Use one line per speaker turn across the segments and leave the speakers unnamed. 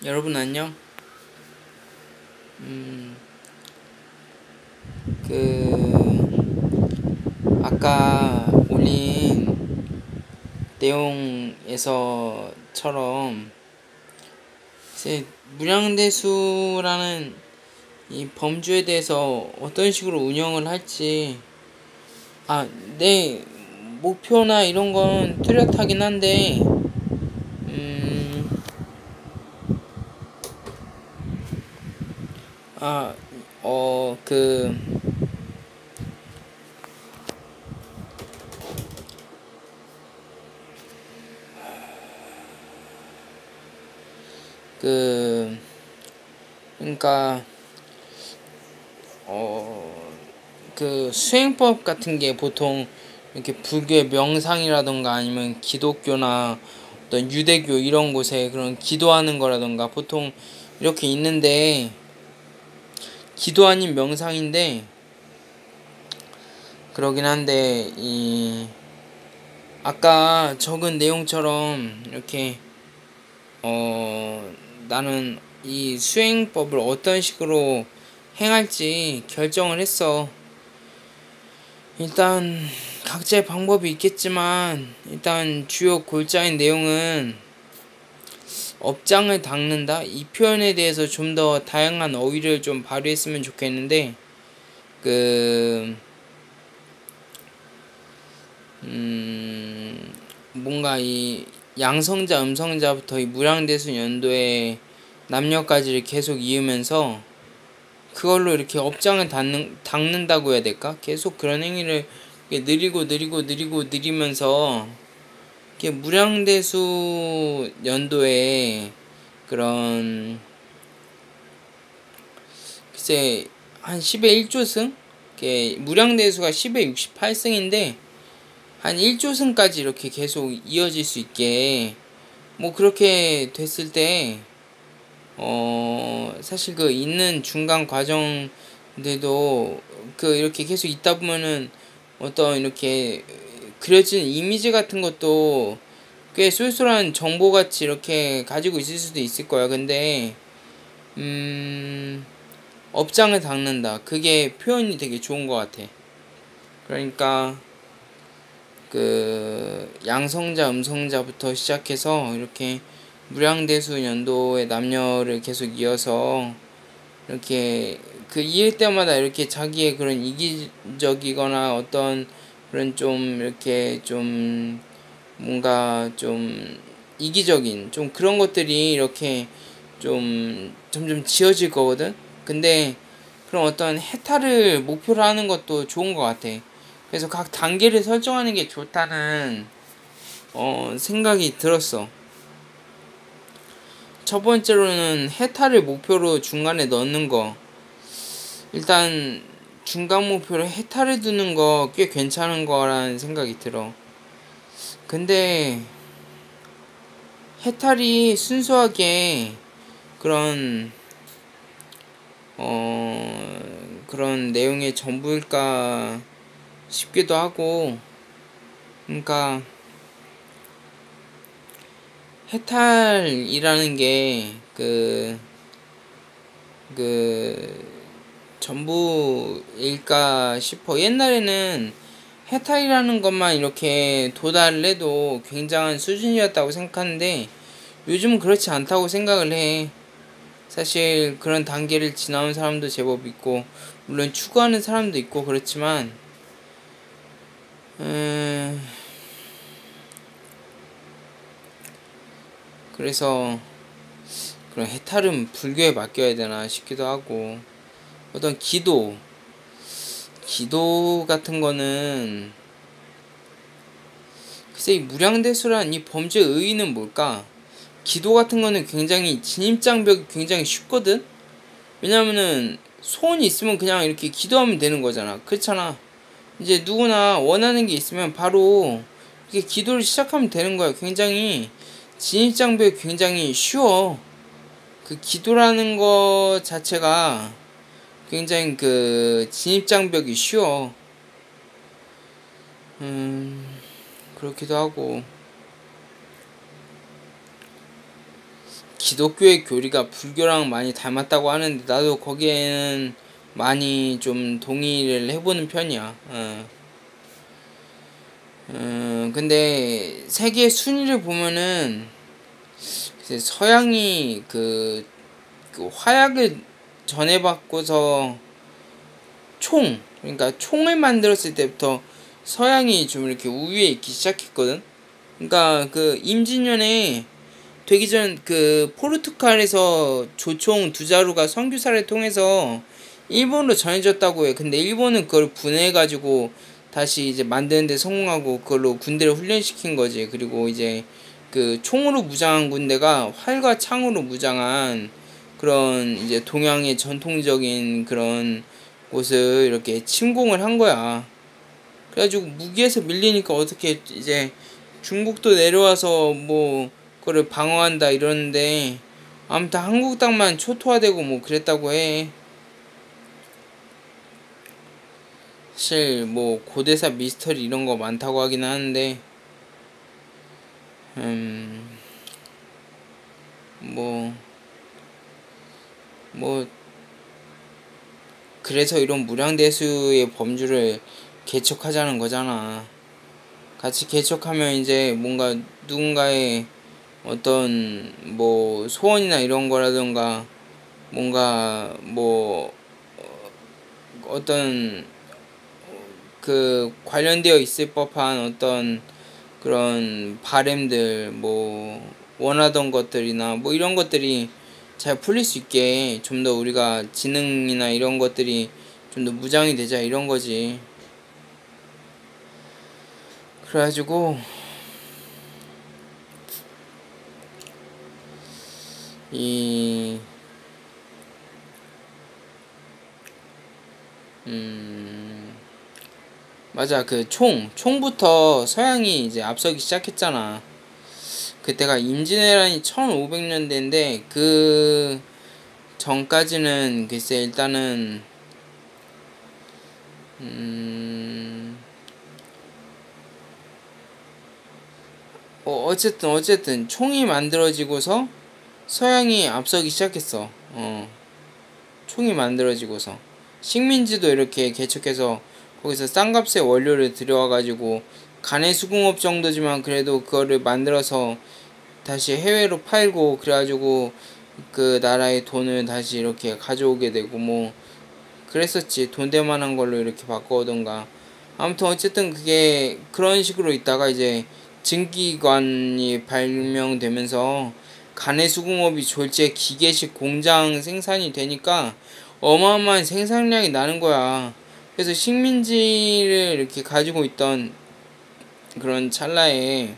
여러분 안녕. 음, 아까 올린 내용에서처럼 이제 무량대수라는 이 범주에 대해서 어떤 식으로 운영을 할지, 내 목표나 이런 건 뚜렷하긴 한데, 음, 아, 어, 그, 그, 그러니까, 수행법 같은 게 보통 이렇게 불교의 명상이라던가 아니면 기독교나 어떤 유대교 이런 곳에 그런 기도하는 거라던가 보통 이렇게 있는데, 기도 아닌 명상인데 그러긴 한데, 아까 적은 내용처럼 이렇게 나는 이 수행법을 어떤 식으로 행할지 결정을 했어. 일단 각자의 방법이 있겠지만, 일단 주요 골자인 내용은 업장을 닦는다, 이 표현에 대해서 좀 더 다양한 어휘를 좀 발휘했으면 좋겠는데, 그 뭔가 이 양성자 음성자부터 이 무량대수 연도의 남녀까지를 계속 이으면서 그걸로 이렇게 업장을 닦는다고 해야 될까? 계속 그런 행위를 느리면서 이렇게 무량대수 연도에 그런, 글쎄, 한 10의 1조승? 무량대수가 10의 68승인데 한 1조승까지 이렇게 계속 이어질 수 있게, 뭐 그렇게 됐을 때 사실 그 있는 중간 과정들도 이렇게 계속 있다 보면은 어떤 이렇게 그려진 이미지 같은 것도 꽤 쏠쏠한 정보같이 이렇게 가지고 있을 수도 있을 거야. 근데 업장을 닦는다, 그게 표현이 되게 좋은 것 같아. 그러니까 양성자 음성자부터 시작해서 이렇게 무량대수 연도의 남녀를 계속 이어서 이렇게 이을 때마다 이렇게 자기의 그런 이기적이거나 어떤 그런 좀 이렇게 좀 뭔가 좀 이기적인 좀 그런 것들이 이렇게 좀 점점 지어질 거거든. 근데 그런 어떤 해탈을 목표로 하는 것도 좋은 것 같아. 그래서 각 단계를 설정하는 게 좋다는 생각이 들었어. 첫 번째로는 해탈을 목표로 중간에 넣는 거. 일단 중간 목표로 해탈을 두는 거 꽤 괜찮은 거라는 생각이 들어. 근데 해탈이 순수하게 그런 그런 내용의 전부일까 싶기도 하고. 그러니까 해탈이라는 게 그 전부일까 싶어. 옛날에는 해탈이라는 것만 이렇게 도달을 해도 굉장한 수준이었다고 생각하는데 요즘은 그렇지 않다고 생각을 해. 사실 그런 단계를 지나온 사람도 제법 있고, 물론 추구하는 사람도 있고 그렇지만, 그래서 그런 해탈은 불교에 맡겨야 되나 싶기도 하고. 어떤 기도 같은 거는, 글쎄, 이 무량대수란 이 범죄의 의의는 뭘까? 기도 같은 거는 굉장히 진입장벽이 굉장히 쉽거든? 왜냐면은 소원이 있으면 그냥 이렇게 기도하면 되는 거잖아. 그렇잖아. 이제 누구나 원하는 게 있으면 바로 이렇게 기도를 시작하면 되는 거야. 굉장히 진입장벽이 굉장히 쉬워. 기도라는 거 자체가 굉장히 진입장벽이 쉬워. 그렇기도 하고. 기독교의 교리가 불교랑 많이 닮았다고 하는데 나도 거기에는 많이 좀 동의를 해보는 편이야. 근데 세계 순위를 보면은 서양이 그 화약을 전해받고서 그러니까 총을 만들었을 때부터 서양이 좀 이렇게 우위에 있기 시작했거든. 그러니까 그 임진년에 되기 전 그 포르투갈에서 조총 두 자루가 선교사를 통해서 일본으로 전해졌다고 해. 근데 일본은 그걸 분해해가지고 다시 이제 만드는데 성공하고 그걸로 군대를 훈련시킨 거지. 그리고 이제 그 총으로 무장한 군대가 활과 창으로 무장한 그런 이제 동양의 전통적인 그런 곳을 이렇게 침공을 한 거야. 그래가지고 무기에서 밀리니까 어떻게 이제 중국도 내려와서 뭐 그거를 방어한다 이러는데 아무튼 한국 땅만 초토화되고 뭐 그랬다고 해. 사실 뭐 고대사 미스터리 이런 거 많다고 하긴 하는데 뭐 뭐 그래서 이런 무량대수의 범주를 개척하자는 거잖아. 같이 개척하면 이제 뭔가 누군가의 어떤 뭐 소원이나 이런 거라던가 뭔가 뭐 어떤 그 관련되어 있을 법한 어떤 그런 바램들 뭐 원하던 것들이나 뭐 이런 것들이 잘 풀릴 수 있게 좀 더 우리가 지능이나 이런 것들이 좀 더 무장이 되자 이런 거지. 그래가지고 이 맞아. 그 총부터 서양이 이제 앞서기 시작했잖아. 그때가 임진왜란이 1500년대인데 그 전까지는 글쎄 일단은 어쨌든 총이 만들어지고서 서양이 앞서기 시작했어. 총이 만들어지고서 식민지도 이렇게 개척해서 거기서 싼값에 원료를 들여와가지고 간의 수공업 정도지만 그래도 그거를 만들어서 다시 해외로 팔고 그래가지고 그 나라의 돈을 다시 이렇게 가져오게 되고 뭐 그랬었지. 돈 될 만한 걸로 이렇게 바꿔오던가. 아무튼 어쨌든 그게 그런 식으로 있다가 이제 증기관이 발명되면서 간의 수공업이 졸지에 기계식 공장 생산이 되니까 어마어마한 생산량이 나는 거야. 그래서 식민지를 이렇게 가지고 있던 그런 찰나에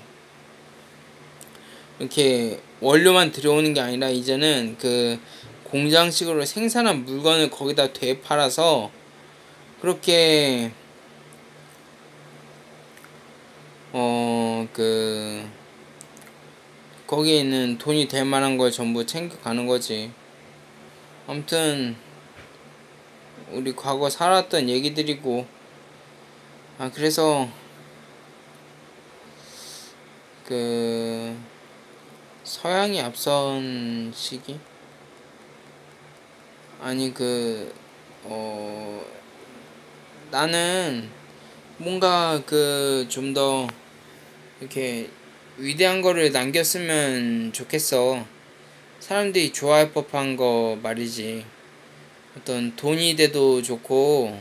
이렇게 원료만 들여오는 게 아니라 이제는 그 공장식으로 생산한 물건을 거기다 되팔아서 그렇게 그 거기에 있는 돈이 될 만한 걸 전부 챙겨가는 거지. 아무튼 우리 과거 살았던 얘기들이고 그래서 그 서양이 앞선 시기 아니 나는 뭔가 그 좀 더 이렇게 위대한 거를 남겼으면 좋겠어. 사람들이 좋아할 법한 거 말이지. 어떤 돈이 돼도 좋고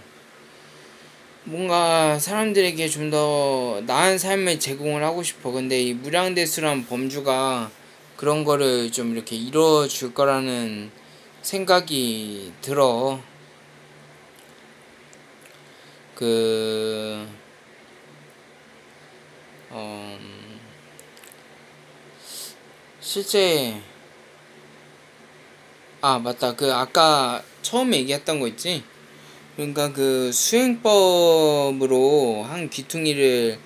뭔가 사람들에게 좀 더 나은 삶을 제공을 하고 싶어. 근데 이 무량대수란 범주가 그런 거를 좀 이렇게 이뤄줄 거라는 생각이 들어. 그 실제 맞다. 그 아까 처음에 얘기했던 거 있지? 그러니까 그 수행법으로 한 귀퉁이를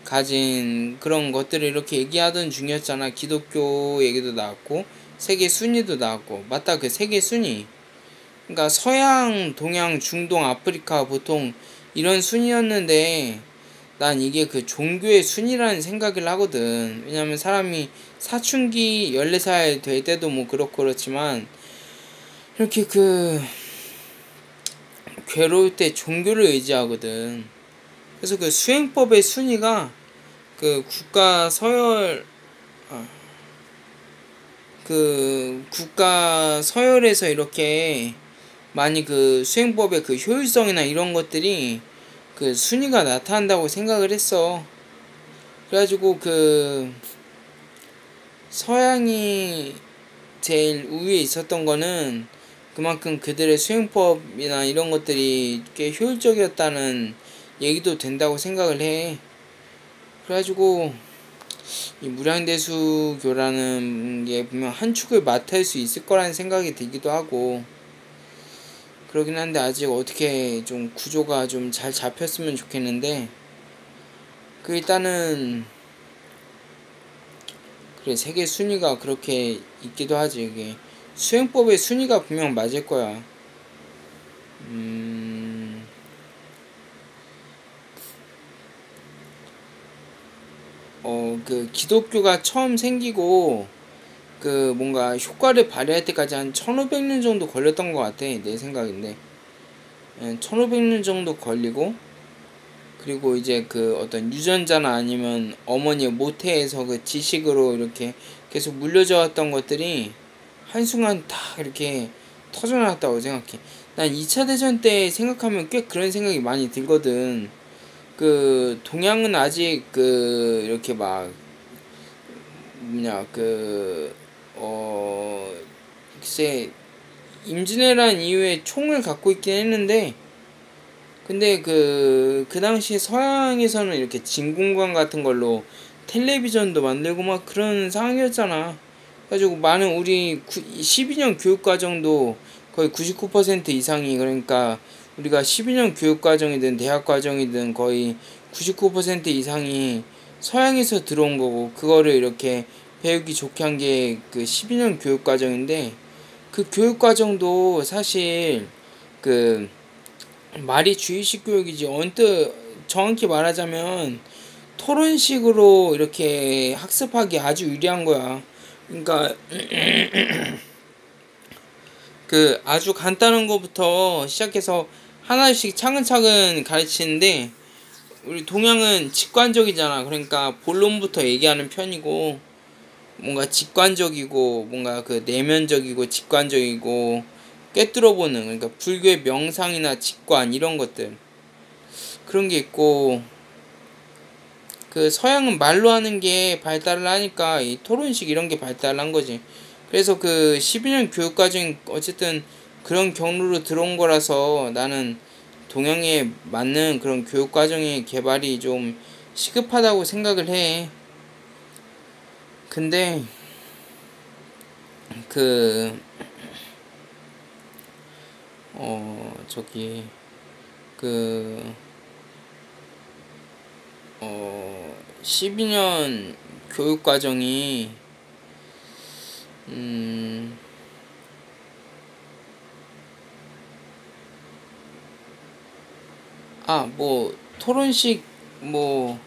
가진 그런 것들을 이렇게 얘기하던 중이었잖아. 기독교 얘기도 나왔고 세계 순위도 나왔고. 맞다. 그 세계 순위. 그러니까 서양, 동양, 중동, 아프리카 보통 이런 순위였는데 난 이게 그 종교의 순위라는 생각을 하거든. 왜냐면 사람이 사춘기 14살 될 때도 뭐 그렇고 그렇지만 이렇게 그 괴로울 때 종교를 의지하거든. 그래서 그 수행법의 순위가 그 국가 서열 국가 서열에서 이렇게 많이 그 수행법의 그 효율성이나 이런 것들이 그 순위가 나타난다고 생각을 했어. 그래가지고 그 서양이 제일 우위에 있었던 거는 그만큼 그들의 수행법이나 이런 것들이 꽤 효율적이었다는 얘기도 된다고 생각을 해. 그래가지고 이 무량대수교라는 게 분명 한 축을 맡을 수 있을 거라는 생각이 들기도 하고 그러긴 한데 아직 어떻게 좀 구조가 좀 잘 잡혔으면 좋겠는데 그 일단은 그래 세계 순위가 그렇게 있기도 하지. 이게 수행법의 순위가 분명 맞을 거야. 그 기독교가 처음 생기고 그 뭔가 효과를 발휘할 때까지 한 1500년 정도 걸렸던 것 같아. 내 생각인데 1500년 정도 걸리고 그리고 이제 그 어떤 유전자나 아니면 어머니의 모태에서 그 지식으로 이렇게 계속 물려져 왔던 것들이 한순간 다 이렇게 터져나왔다고 생각해. 난 2차 대전 때 생각하면 꽤 그런 생각이 많이 들거든. 그 동양은 아직 그 이렇게 막 뭐냐 글쎄 임진왜란 이후에 총을 갖고 있긴 했는데 근데 그 당시에 서양에서는 이렇게 진공관 같은 걸로 텔레비전도 만들고 막 그런 상황이었잖아. 그래가지고 많은 우리 12년 교육과정도 거의 99% 이상이 그러니까 우리가 12년 교육과정이든 대학과정이든 거의 99% 이상이 서양에서 들어온 거고 그거를 이렇게 배우기 좋게 한 게 그 12년 교육과정인데 그 교육과정도 사실 그 말이 주의식 교육이지 언뜻 정확히 말하자면 토론식으로 이렇게 학습하기 아주 유리한 거야. 그러니까 그 아주 간단한 거부터 시작해서 하나씩 차근차근 가르치는데 우리 동양은 직관적이잖아. 그러니까 본론부터 얘기하는 편이고 뭔가 직관적이고 뭔가 그 내면적이고 직관적이고 꿰뚫어보는 그러니까 불교의 명상이나 직관 이런 것들 그런 게 있고 그 서양은 말로 하는 게 발달을 하니까 이 토론식 이런 게 발달을 한 거지. 그래서 그 12년 교육과정 어쨌든 그런 경로로 들어온 거라서 나는 동양에 맞는 그런 교육과정의 개발이 좀 시급하다고 생각을 해. 근데 그 저기 그 12년 교육과정이 뭐 토론식 뭐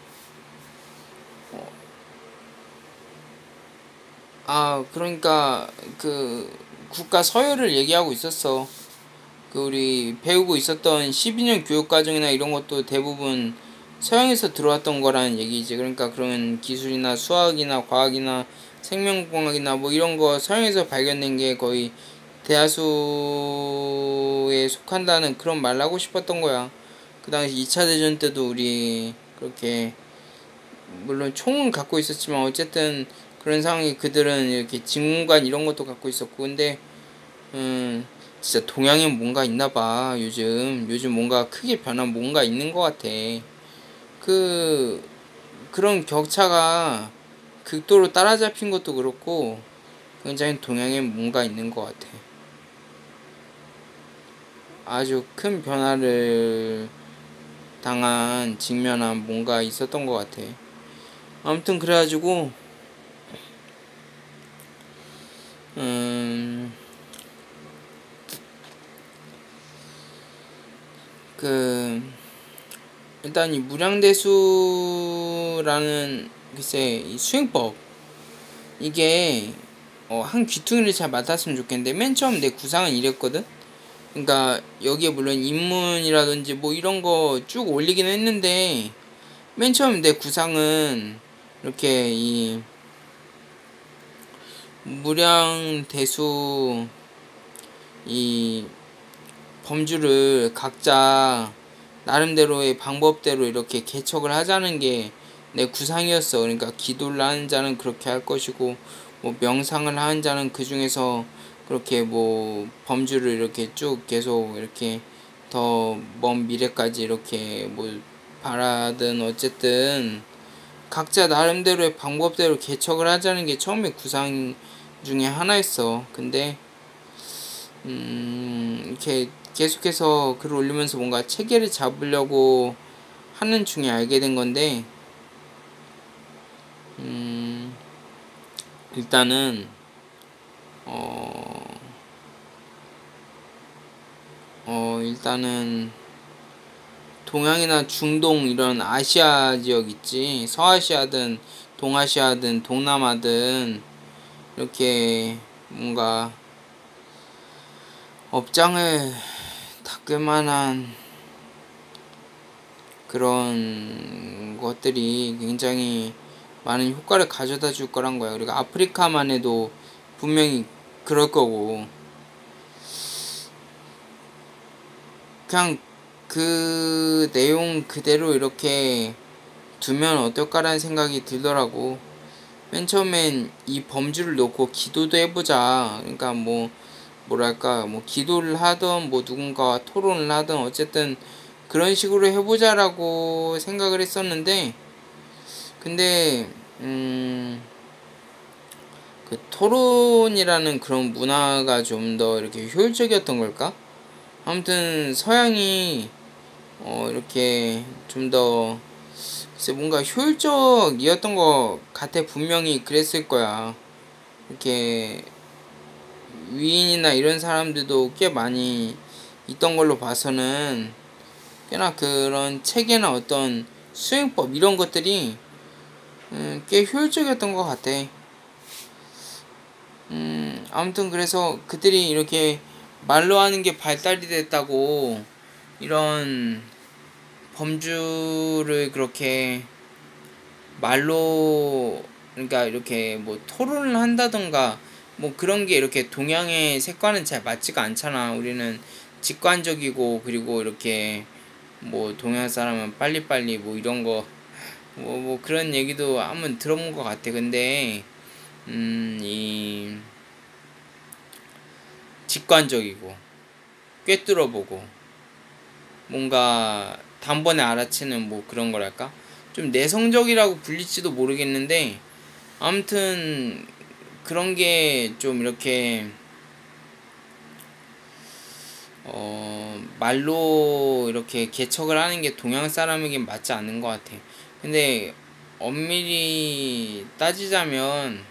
그러니까 그 국가 서열을 얘기하고 있었어. 그 우리 배우고 있었던 12년 교육과정이나 이런 것도 대부분 서양에서 들어왔던 거라는 얘기지. 그러니까 그런 기술이나 수학이나 과학이나 생명공학이나 뭐 이런 거 서양에서 발견된 게 거의 대다수에 속한다는 그런 말 하고 싶었던 거야. 그 당시 2차 대전 때도 우리 그렇게 물론 총은 갖고 있었지만 어쨌든 그런 상황이 그들은 이렇게 직무관 이런 것도 갖고 있었고 근데 진짜 동양에 뭔가 있나 봐. 요즘 뭔가 크게 변한 뭔가 있는 것 같아. 그 그런 격차가 극도로 따라잡힌 것도 그렇고 굉장히 동양에 뭔가 있는 것 같아. 아주 큰 변화를 직면한 뭔가 있었던 것 같아. 아무튼 그래가지고 그 일단 이 무량대수라는 글쎄 이 수행법 이게 한 귀퉁이를 잘 맡았으면 좋겠는데 맨 처음 내 구상은 이랬거든. 그러니까 여기에 물론 입문이라든지 뭐 이런 거 쭉 올리긴 했는데 맨 처음 내 구상은 이렇게 이 무량대수 이 범주를 각자 나름대로의 방법대로 이렇게 개척을 하자는 게 내 구상이었어. 그러니까 기도를 하는 자는 그렇게 할 것이고 뭐 명상을 하는 자는 그 중에서 그렇게 뭐 범주를 이렇게 쭉 계속 이렇게 더 먼 미래까지 이렇게 뭐 바라든 어쨌든 각자 나름대로의 방법대로 개척을 하자는 게 처음에 구상 중에 하나였어. 근데 이렇게 계속해서 글을 올리면서 뭔가 체계를 잡으려고 하는 중에 알게 된 건데, 일단은, 일단은, 동양이나 중동 이런 아시아 지역 있지. 서아시아든, 동아시아든, 동남아든, 이렇게 뭔가 업장을 닦을 만한 그런 것들이 굉장히 많은 효과를 가져다 줄 거란 거야. 그리고 아프리카만 해도 분명히 그럴 거고, 그냥 그 내용 그대로 이렇게 두면 어떨까라는 생각이 들더라고. 맨 처음엔 이 범주를 놓고 기도도 해보자. 그러니까 뭐 뭐랄까 뭐 기도를 하던 뭐 누군가와 토론을 하던 어쨌든 그런 식으로 해보자라고 생각을 했었는데, 근데 그 토론이라는 그런 문화가 좀 더 이렇게 효율적이었던 걸까? 아무튼 서양이 이렇게 좀 더 글쎄 뭔가 효율적이었던 것 같아. 분명히 그랬을 거야. 이렇게 위인이나 이런 사람들도 꽤 많이 있던 걸로 봐서는 꽤나 그런 체계나 어떤 수행법 이런 것들이 꽤 효율적이었던 것 같아. 아무튼 그래서 그들이 이렇게 말로 하는 게 발달이 됐다고 이런 범주를 그렇게 말로 그러니까 이렇게 뭐 토론을 한다던가 뭐 그런 게 이렇게 동양의 색과는 잘 맞지가 않잖아. 우리는 직관적이고 그리고 이렇게 뭐 동양 사람은 빨리빨리 뭐 이런 거 뭐 그런 얘기도 한번 들어본 것 같아. 근데 이 직관적이고 꿰뚫어보고 뭔가 단번에 알아채는 뭐 그런 거랄까? 좀 내성적이라고 불릴지도 모르겠는데 아무튼 그런 게 좀 이렇게 말로 이렇게 개척을 하는 게 동양 사람에겐 맞지 않는 것 같아. 근데 엄밀히 따지자면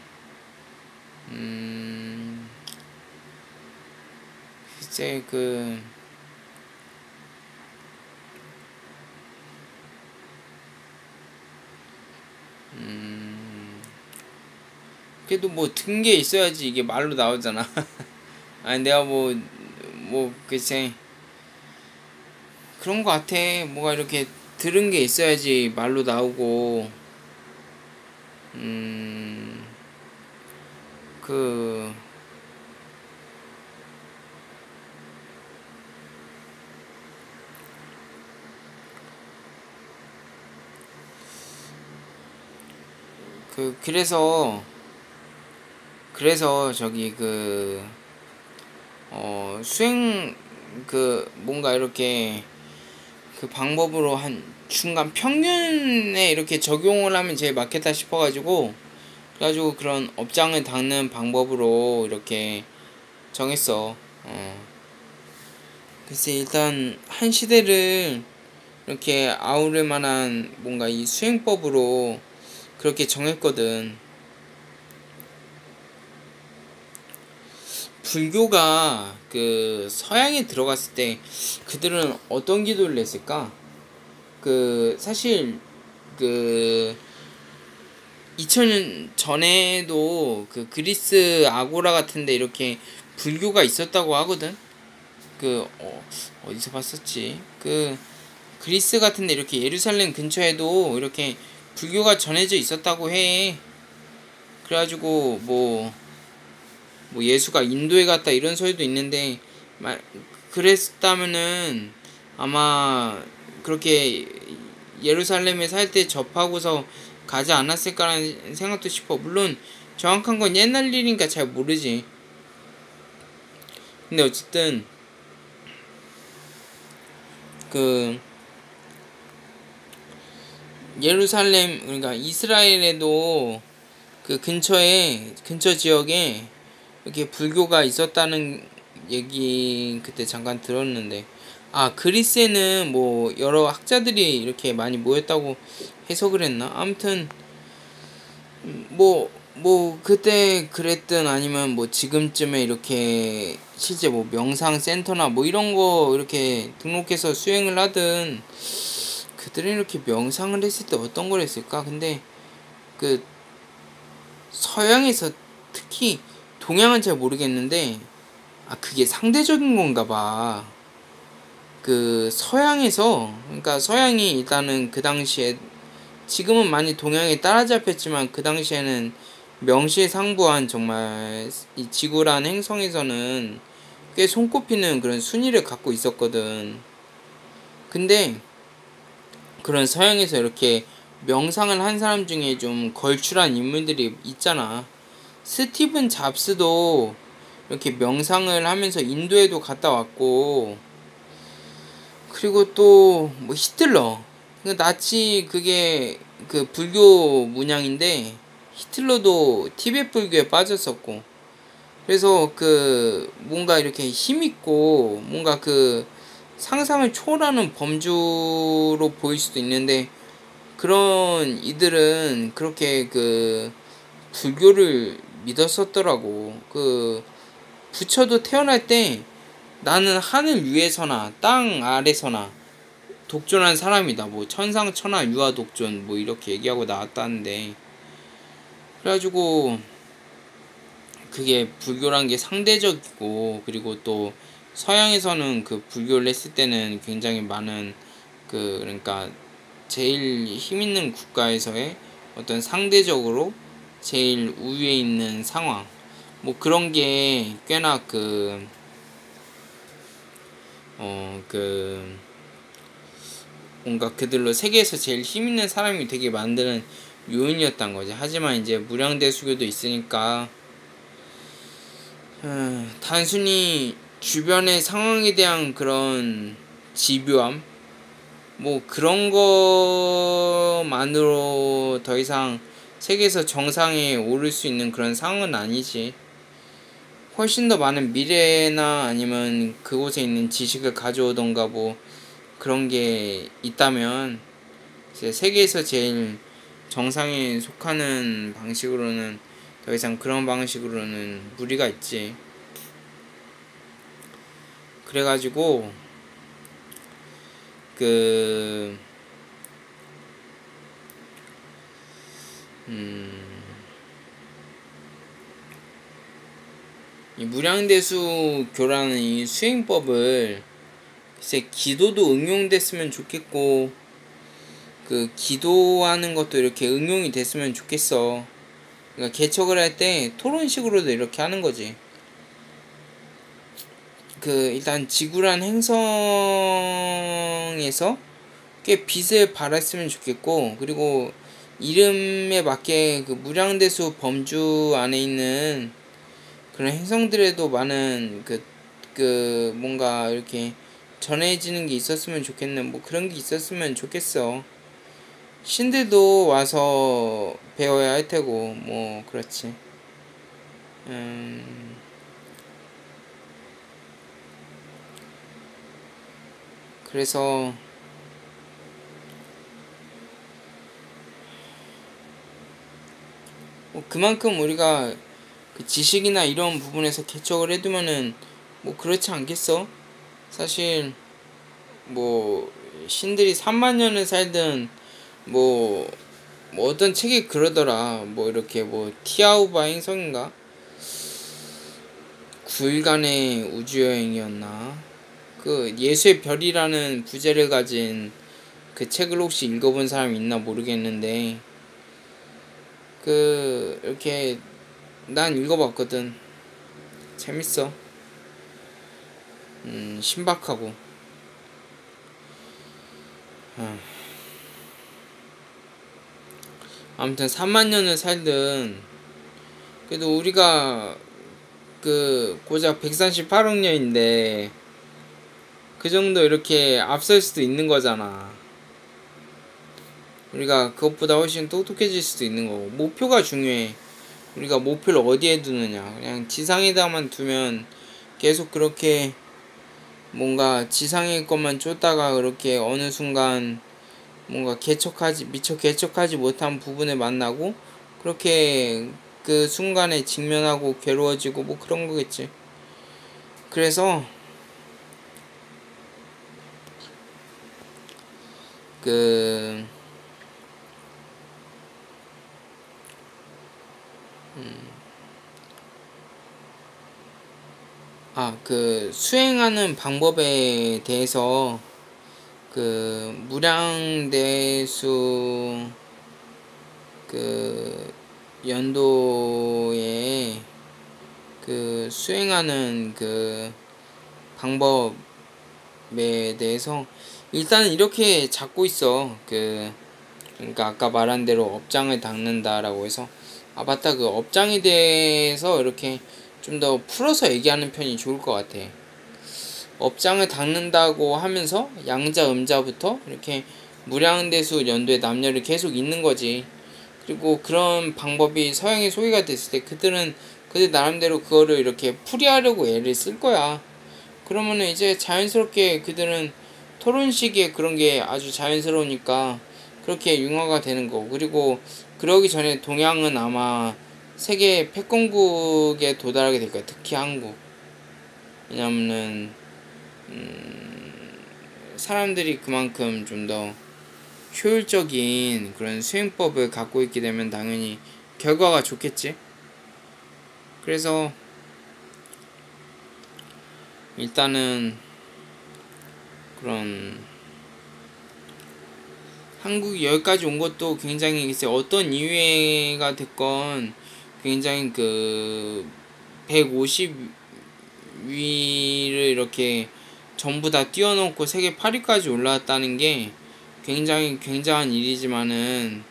글쎄 그래도 뭐 든 게 있어야지 이게 말로 나오잖아. 아니 내가 뭐 글쎄 그런 거 같아. 뭐가 이렇게 들은 게 있어야지 말로 나오고 그 그래서 저기 수행 뭔가 이렇게 그 방법으로 한 중간 평균에 이렇게 적용을 하면 제일 맞겠다 싶어가지고 그래가지고 그런 업장을 닦는 방법으로 이렇게 정했어. 글쎄 일단 한 시대를 이렇게 아우를 만한 뭔가 이 수행법으로 그렇게 정했거든. 불교가 그 서양에 들어갔을 때 그들은 어떤 기도를 했을까? 사실 그 2000년 전에도 그리스 아고라 같은데 이렇게 불교가 있었다고 하거든. 어디서 봤었지? 그리스 같은데 이렇게 예루살렘 근처에도 이렇게 불교가 전해져 있었다고 해. 그래가지고 뭐 예수가 인도에 갔다 이런 소리도 있는데, 그랬다면은 아마 그렇게 예루살렘에 살 때 접하고서 가지 않았을까라는 생각도 싶어. 물론 정확한 건 옛날 일이니까 잘 모르지. 근데 어쨌든 예루살렘, 그러니까 이스라엘에도 근처 지역에 이렇게 불교가 있었다는 얘기 그때 잠깐 들었는데, 그리스에는 뭐 여러 학자들이 이렇게 많이 모였다고 해서 그랬나? 아무튼 그때 그랬든 아니면 뭐 지금쯤에 이렇게 실제 뭐 명상 센터나 뭐 이런 거 이렇게 등록해서 수행을 하든, 그들은 이렇게 명상을 했을 때 어떤 걸 했을까? 근데 서양에서, 특히 동양은 잘 모르겠는데, 그게 상대적인 건가 봐. 서양에서, 그러니까 서양이 일단은 그 당시에, 지금은 많이 동양에 따라잡혔지만 그 당시에는 명실상부한, 정말 이 지구란 행성에서는 꽤 손꼽히는 그런 순위를 갖고 있었거든. 근데 그런 서양에서 이렇게 명상을 한 사람 중에 좀 걸출한 인물들이 있잖아. 스티븐 잡스도 이렇게 명상을 하면서 인도에도 갔다 왔고, 그리고 또 뭐 히틀러, 나치, 그게 불교 문양인데 히틀러도 티베트 불교에 빠졌었고. 그래서 뭔가 이렇게 힘있고 뭔가 상상을 초월하는 범주로 보일 수도 있는데, 그런 이들은 그렇게 불교를 믿었었더라고. 부처도 태어날 때 나는 하늘 위에서나 땅 아래서나 독존한 사람이다, 뭐 천상천하 유아독존 뭐 이렇게 얘기하고 나왔다는데, 그래가지고 그게 불교란 게 상대적이고, 그리고 또 서양에서는 불교를 했을 때는 굉장히 많은 그러니까 제일 힘있는 국가에서의 어떤 상대적으로 제일 우위에 있는 상황, 뭐 그런 게 꽤나 뭔가 그들로 세계에서 제일 힘있는 사람이 되게 만드는 요인이었단 거지. 하지만 이제 무량대수교도 있으니까 단순히 주변의 상황에 대한 그런 집요함, 뭐 그런 것만으로 더 이상 세계에서 정상에 오를 수 있는 그런 상황은 아니지. 훨씬 더 많은 미래나 아니면 그곳에 있는 지식을 가져오던가 뭐 그런 게 있다면, 이제 세계에서 제일 정상에 속하는 방식으로는 더 이상 그런 방식으로는 무리가 있지. 그래가지고 이 무량대수교라는 이 수행법을 글쎄 기도도 응용됐으면 좋겠고, 기도하는 것도 이렇게 응용이 됐으면 좋겠어. 그러니까 개척을 할 때 토론식으로도 이렇게 하는 거지. 일단 지구란 행성에서 꽤 빛을 발했으면 좋겠고, 그리고 이름에 맞게 무량대수 범주 안에 있는 그런 행성들에도 많은 뭔가 이렇게 전해지는 게 있었으면 좋겠네. 뭐 그런 게 있었으면 좋겠어. 신들도 와서 배워야 할 테고, 뭐 그렇지. 그래서 뭐 그만큼 우리가 지식이나 이런 부분에서 개척을 해두면은 뭐 그렇지 않겠어? 사실 뭐 신들이 3만 년을 살든 뭐, 뭐 어떤 책에 그러더라. 뭐 이렇게 뭐 티아우바 행성인가 9일간의 우주여행이었나, 그 예수의 별이라는 부제를 가진 그 책을 혹시 읽어본 사람이 있나 모르겠는데, 그 이렇게 난 읽어봤거든. 재밌어. 신박하고. 아무튼 3만 년을 살든 그래도 우리가 그 고작 138억 년인데 그 정도 이렇게 앞설 수도 있는 거잖아. 우리가 그것보다 훨씬 똑똑해질 수도 있는 거고. 목표가 중요해. 우리가 목표를 어디에 두느냐. 그냥 지상에다만 두면 계속 그렇게 뭔가 지상의 것만 쫓다가 그렇게 어느 순간 뭔가 미처 개척하지 못한 부분을 만나고 그렇게 그 순간에 직면하고 괴로워지고 뭐 그런 거겠지. 그래서 그 수행하는 방법에 대해서 그 무량대수 그 연도에 그 수행하는 그 방법에 대해서 일단 이렇게 잡고 있어. 그러니까 아까 말한 대로 업장을 닦는다라고 해서, 아 맞다, 그 업장에 대해서 이렇게 좀 더 풀어서 얘기하는 편이 좋을 것 같아. 업장을 닦는다고 하면서 양자 음자부터 이렇게 무량대수 연도의 남녀를 계속 잇는 거지. 그리고 그런 방법이 서양에 소개가 됐을 때 그들 나름대로 그거를 이렇게 풀이하려고 애를 쓸 거야. 그러면은 이제 자연스럽게 그들은 토론식의 그런 게 아주 자연스러우니까 그렇게 융화가 되는 거고. 그리고 그러기 전에 동양은 아마 세계 패권국에 도달하게 될 거야. 특히 한국. 왜냐면은 사람들이 그만큼 좀 더 효율적인 그런 수행법을 갖고 있게 되면 당연히 결과가 좋겠지. 그래서 일단은 그런 한국이 여기까지 온 것도 굉장히 글쎄 어떤 이유가 됐건 굉장히 그 150 위를 이렇게 전부 다 뛰어넘고 세계 8위까지 올라왔다는 게 굉장히 굉장한 일이지만은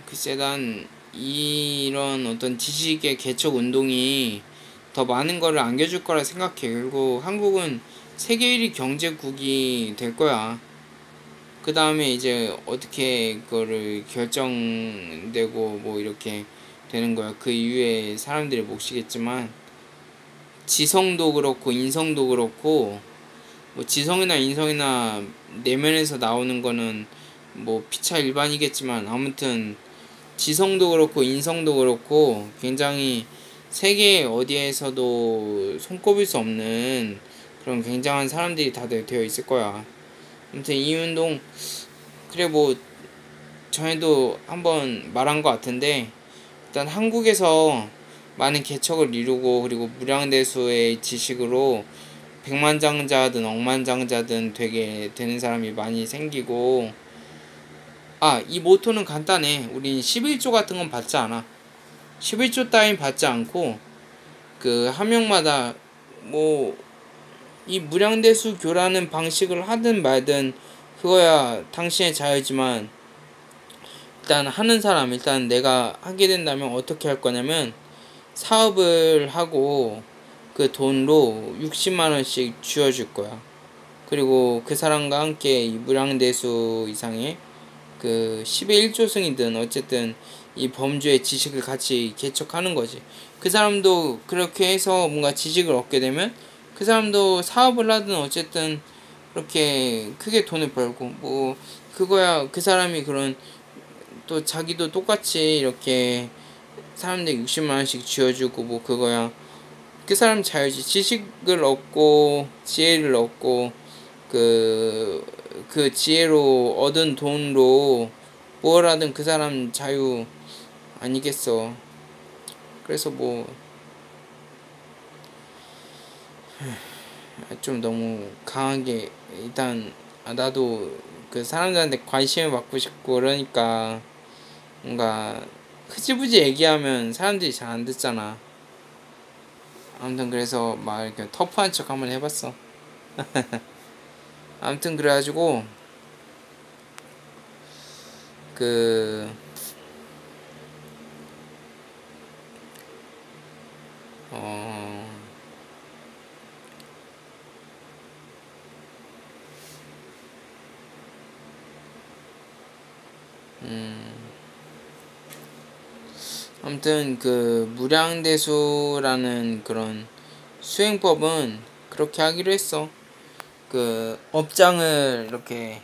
글쎄 난 이런 어떤 지식의 개척 운동이 더 많은 거를 안겨줄 거라 생각해. 그리고 한국은 세계 1위 경제국이 될 거야. 그 다음에 이제 어떻게 그거를 결정되고 뭐 이렇게 되는 거야. 그 이후에 사람들의 몫이겠지만, 지성도 그렇고 인성도 그렇고, 뭐 지성이나 인성이나 내면에서 나오는 거는 뭐 피차 일반이겠지만, 아무튼 지성도 그렇고 인성도 그렇고 굉장히 세계 어디에서도 손꼽을 수 없는 그런 굉장한 사람들이 다들 되어 있을 거야. 아무튼 이 운동, 그래 뭐 전에도 한번 말한 것 같은데, 일단 한국에서 많은 개척을 이루고 그리고 무량대수의 지식으로 백만장자든 억만장자든 되게 되는 사람이 많이 생기고, 이 모토는 간단해. 우린 11조 같은 건 받지 않아. 11조 따윈 받지 않고 그 한 명마다 뭐 이 무량대수 교라는 방식을 하든 말든 그거야 당신의 자유지만, 일단 하는 사람, 일단 내가 하게 된다면 어떻게 할 거냐면 사업을 하고 그 돈으로 60만 원씩 쥐어줄 거야. 그리고 그 사람과 함께 이 무량대수 이상의 그 10의 1조승이든 어쨌든 이 범주의 지식을 같이 개척하는 거지. 그 사람도 그렇게 해서 뭔가 지식을 얻게 되면 그 사람도 사업을 하든 어쨌든 그렇게 크게 돈을 벌고 뭐 그거야. 그 사람이 그런 또 자기도 똑같이 이렇게 사람들 60만 원씩 쥐어주고 뭐 그거야. 그 사람 자유지. 지식을 얻고 지혜를 얻고 그 지혜로 얻은 돈으로 뭘 하든 그 사람 자유 아니겠어. 그래서 뭐 좀 너무 강하게 일단 나도 그 사람들한테 관심을 받고 싶고 그러니까 뭔가 흐지부지 얘기하면 사람들이 잘 안 듣잖아. 아무튼 그래서 막 이렇게 터프한 척 한번 해봤어. 아무튼 그래가지고 그 어, 아무튼 그 무량대수라는 그런 수행법은 그렇게 하기로 했어. 그 업장을 이렇게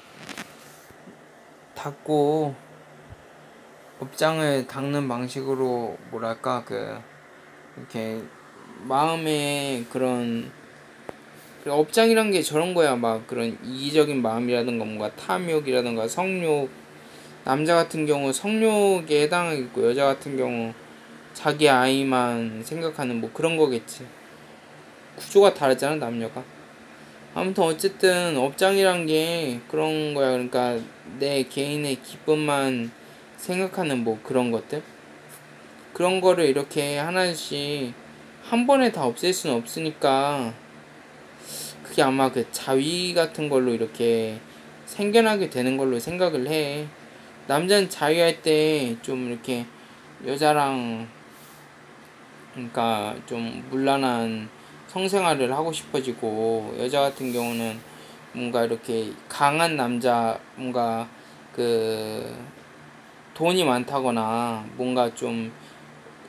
닫고 업장을 닦는 방식으로 뭐랄까 그 이렇게 마음에 그런 업장이란 게 저런 거야. 막 그런 이기적인 마음이라든가 뭔가 탐욕이라든가 성욕. 남자 같은 경우 성욕에 해당하겠고 여자 같은 경우 자기 아이만 생각하는 뭐 그런 거겠지. 구조가 다르잖아 남녀가. 아무튼 어쨌든 업장이란 게 그런 거야. 그러니까 내 개인의 기쁨만 생각하는 뭐 그런 것들. 그런 거를 이렇게 하나씩 한 번에 다 없앨 수는 없으니까 그게 아마 그 자위 같은 걸로 이렇게 생겨나게 되는 걸로 생각을 해. 남자는 자위할 때 좀 이렇게 여자랑 그러니까 좀 문란한 성생활을 하고 싶어지고 여자 같은 경우는 뭔가 이렇게 강한 남자 뭔가 그 돈이 많다거나 뭔가 좀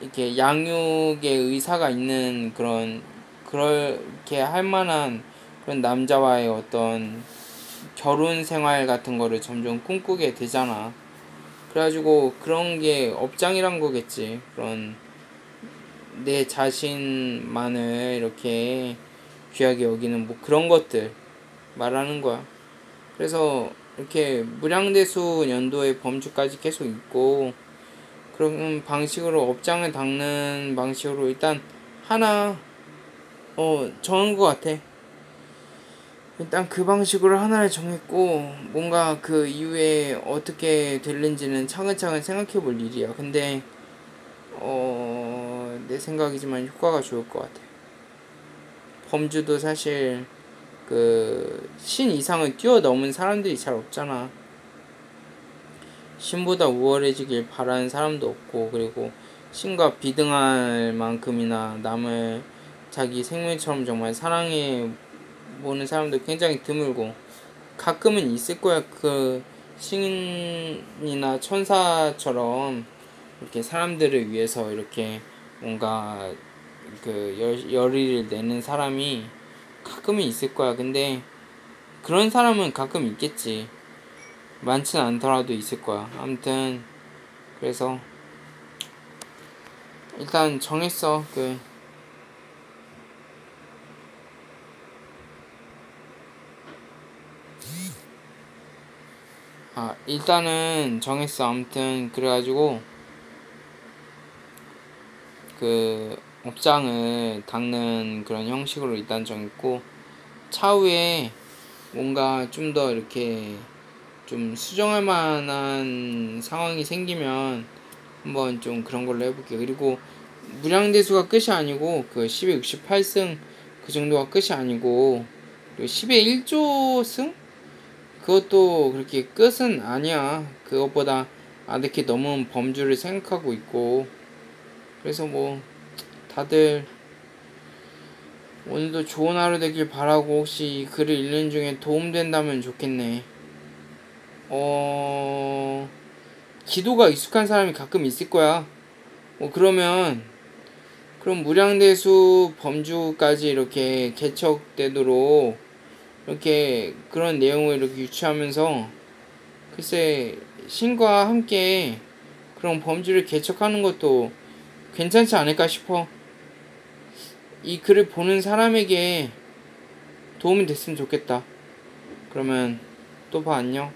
이렇게 양육의 의사가 있는 그런 그렇게 할 만한 그런 남자와의 어떤 결혼 생활 같은 거를 점점 꿈꾸게 되잖아. 그래가지고 그런 게 업장이란 거겠지. 그런 내 자신만을 이렇게 귀하게 여기는 뭐 그런 것들 말하는 거야. 그래서 이렇게 무량대수 연도의 범주까지 계속 있고 그런 방식으로 업장을 닦는 방식으로 일단 하나 정한 것 같아. 일단 그 방식으로 하나를 정했고 뭔가 그 이후에 어떻게 될는지는 차근차근 생각해 볼 일이야. 근데 내 생각이지만 효과가 좋을 것 같아. 범주도 사실 그 신 이상을 뛰어넘은 사람들이 잘 없잖아. 신보다 우월해지길 바라는 사람도 없고 그리고 신과 비등할 만큼이나 남을 자기 생명처럼 정말 사랑해 보는 사람도 굉장히 드물고 가끔은 있을 거야. 그 신이나 천사처럼 이렇게 사람들을 위해서 이렇게 뭔가 그 열의를 내는 사람이 가끔은 있을 거야. 근데 그런 사람은 가끔 있겠지. 많지는 않더라도 있을 거야. 아무튼 그래서 일단 정했어. 일단은 정했어. 아무튼 그래가지고 그 업장을 닦는 그런 형식으로 일단 정했고 차후에 뭔가 좀 더 이렇게 좀 수정할 만한 상황이 생기면 한번 좀 그런 걸로 해볼게. 그리고 무량대수가 끝이 아니고 그 10의 68승 그 정도가 끝이 아니고 10의 1조승? 그것도 그렇게 끝은 아니야. 그것보다 아득히 넘은 범주를 생각하고 있고 그래서 뭐 다들 오늘도 좋은 하루 되길 바라고 혹시 이 글을 읽는 중에 도움된다면 좋겠네. 기도가 익숙한 사람이 가끔 있을 거야. 그러면 그럼 무량대수 범주까지 이렇게 개척되도록 이렇게 그런 내용을 이렇게 유치하면서 글쎄 신과 함께 그런 범주를 개척하는 것도 괜찮지 않을까 싶어. 이 글을 보는 사람에게 도움이 됐으면 좋겠다. 그러면 또 봐. 안녕.